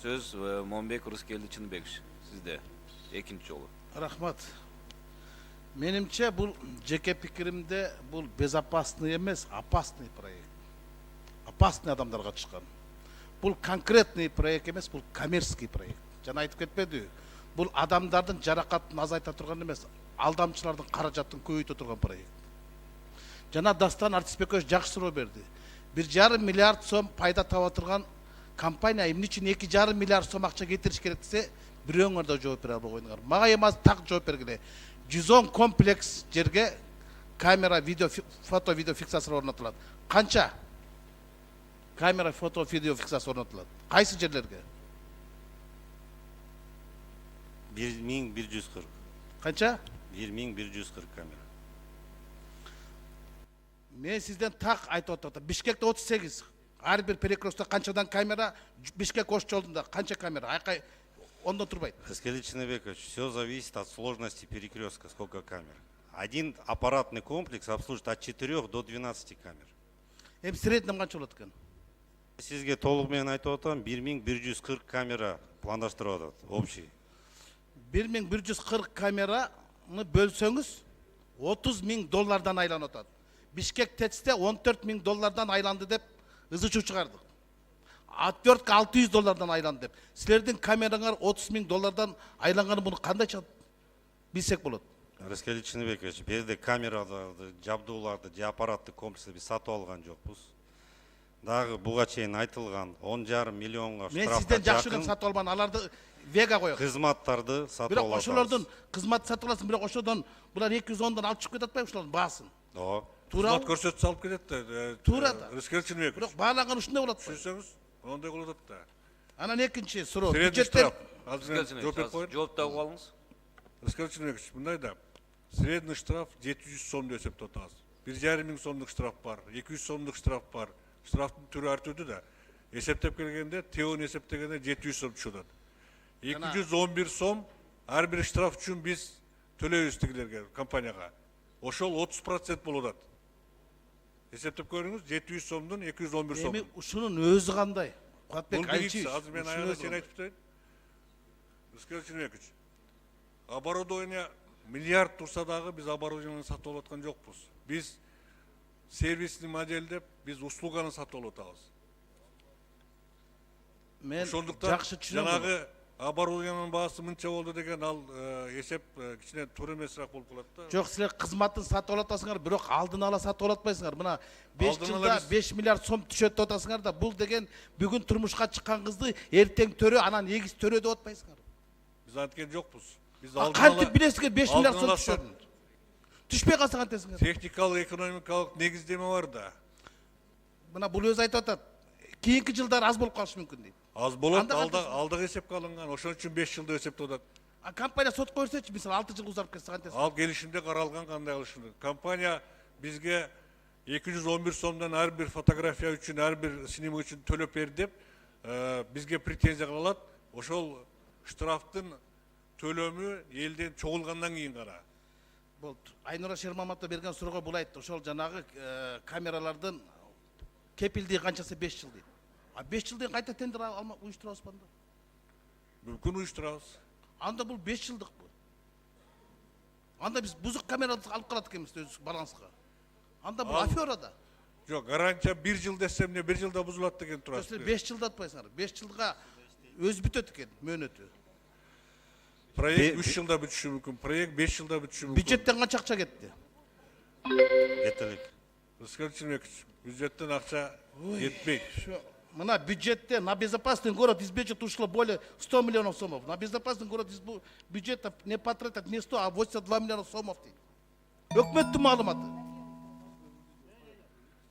Söz Monbek Rıskeli Çınbekov. Sizde. Ekinci жолу. Рахмат. Менимче бул жеке пикиримде бул безопасный эмес, опасный проект. Опасный адамдарга чыккан. Бул конкретный проект эмес, бул коммерческий проект. Жана айтып кетпеди. Бул адамдардын жаракатын азайта турган эмес, алдамчылардын каражатын көбөйтө турган проект. Жана Дастан Артисбекович жакшы суроо берди. 1,5 миллиард сом пайда таба турган компания эмне үчүн 2,5 миллиард сом акча кетириш керек десе, бирөөңөр да жооп бере албайсыңар. Мага эми азыр так жооп бергиле. 110 комплекс жерге камера, видео, фото, видео фиксация орнотулат. Канча? Камера, фото, видео фиксация орнотулат. Кайсы жерлерге? 1140. Канча? 1140 камера. Мен сизден так айтып атам. Бишкекте 38. Ар бир перекрестокто канчадан камера, Бишкек Ош жолунда канча камера? Айкай ондон турбайт. Рыскели Чыныбекович, все зависит от сложности перекрестка, сколько камер. Один аппаратный комплекс обслуживает от 4 до 12 камер. Эми среднем канча болот экен? Сизге толук менен айтып атам, 1140 камера пландаштырып атат, общий. 1140 камераны бөлсөңүз $30,000 айланып атат. Бишкек ТЭЦте $14,000 айланды деп ызы чуу чыгардык. Отвертка $600 айланды деп. Силердин камераңар $30,000 айланганы буну кандай билсек болот? Рыскели Чыныбекович, берде камераларды, жабдууларды, же аппараттык комплексти биз сатып алган жокпуз. Дагы буга чейин айтылган 10,5 миллионго Мен штрафка сизден жакшы эле сатып албан, аларды вега коём. кызматтарды сатып Бирок алабыз. ошолордун кызмат сатып аласың, бирок ошодон булар 210дан алып чыгып кетип атпайбы ошолордун баасын? Ооба. Туура. Кызмат көрсөтүп салып кетет да. Туура да. Рыскели Чыныбекович. Бирок баалаган ушундай болот. Түшүнсөңүз, ондай болот да. Анан экинчи суроо. Средний штраф. Азыр Рыскели жооп берип коеюн. жооп табып алыңыз. Рыскели Чыныбекович, мындай да. Средний штраф 700 сом деп эсептеп атабыз. 1,5 миң сомдук штраф бар, 200 сомдук штраф бар. Штрафтын түрү ар түрдүү да. Эсептеп келгенде, теони эсептегенде 700 сом түшүп атат. 211 сом ар бир штраф үчүн биз төлөйбүз тигилерге, компанияга. Ошол 30% болуп атат. Эсептеп көрүңүз, 700 сомдун 211 сом. Эми ушунун өзү кандай? Бул Куатбек биринчиси, Айчиевич. азыр мен аяна сен айтып берейин. Рыскели Чыныбекович, оборудование миллиард турса дагы биз оборудование сатып алып аткан жокпуз. Биз сервисный модельдеп, биз услуганы сатып алып атабыз. Мен Ошондуктан жакшы түшүнөм. жанагы оборудованиянын баасы мынча болду деген ал эсеп кичине туура эмесирээк болуп калат да. Жок, силер кызматын сатып алып атасыңар, бирок алдын ала сатып алып атпайсыңар. Мына 5 Алдын жылда ала 5 миллиард сом түшөт деп атасыңар да, бул деген бүгүн турмушка чыккан кызды эртең төрө, анан эгиз төрө деп атпайсыңар. Биз анткен жокпуз. Биз Кантип билесиңер 5 миллиард сом алдын ала түшөрүн? Түшпөй калса кантесиңер? техникалык, экономикалык негиздеме бар да. Мына бул өзү айтып атат. Кийинки жылдар аз болуп калышы мүмкүн дейт. Аз болот, Анда кантесиң? алдыга эсепке алынган. Ошон үчүн 5 жылда эсептеп атат. А компания сотко берсечи, мисалы 6 жыл узарып кетсе кантесиң? Ал келишимде каралган кандай кылышын. Компания бизге 211 сомдон ар бир фотография үчүн, ар бир снимок үчүн төлөп бер деп, бизге претензия кылат. Ошол штрафтын төлөмү элден чогулгандан кийин гана. Болду. Айнура Шермаматова берген суроого бул айтты. Ошол жанагы камералардын кепилдиги канчасы 5 жыл дейт. А 5 жылдан кайта тендер алма уюштурабыз банда. Мүмкүн уюштурабыз. Анда бул 5 жылдык бул. Анда биз бузук камераларды алып калат экенбиз өз баланска. Анда бул афера да. Жок, гарантия 1 жыл десем не 1 жылда бузулат деген турат. Силер 5 жылда атпайсыңар. 5 жылга өз бүтөт экен мөөнөтү. Проект 3 жылда бүтүшү мүмкүн. Проект 5 жылда бүтүшү мүмкүн. Бюджеттен канча акча кетти? Жетелик. Рыскели Чыныбекович, бюджеттен акча жетпейт. Мына бюджетте на безопасный город из бюджета ушло более 100 миллионов сомов. На безопасный город из бюджета не потратят не 100, а 82 миллиона сомов дейт. Өкмөттүн маалыматы.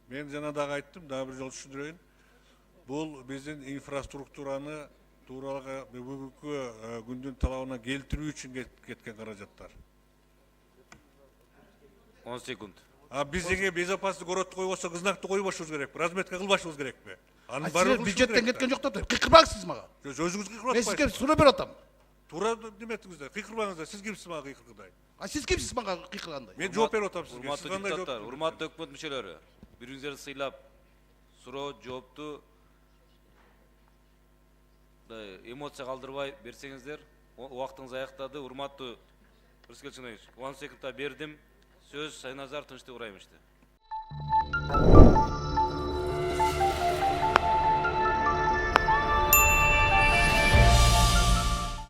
Мен жана дагы айттым, дагы бир жолу түшүндүрөйүн. Бул биздин инфраструктураны тууралга бүгүнкү күндүн талабына келтирүү үчүн кеткен каражаттар. 10 секунд. А бизге безопасный городду койбосок, знакты койбошубуз керекпи? Разметка кылбашыбыз керекпи? Анын баары Силер бюджеттен кеткен жок да, кыйкырбаңыз сиз мага. Өзүңүз кыйкырып Мен сизге атпайсыз. суроо берип атам. Туура неметиңиздер, кыйкырбаңыздар. Сиз кимсиз мага кыйкыргандай? А сиз кимсиз мага кыйкыргандай? Мен жооп берип атам сизге. Урматтуу Сиз кандай жооп депутаттар, берип урматтуу өкмөт мүчөлөрү, бириңиздерди сыйлап суроо жоопту эмоция калтырбай берсеңиздер. Убактыңыз аяктады. Урматтуу Рыскел Чыныгич, 10 секундта бердим. Сөз Сайназар Тынчтык Ыбраимовичте.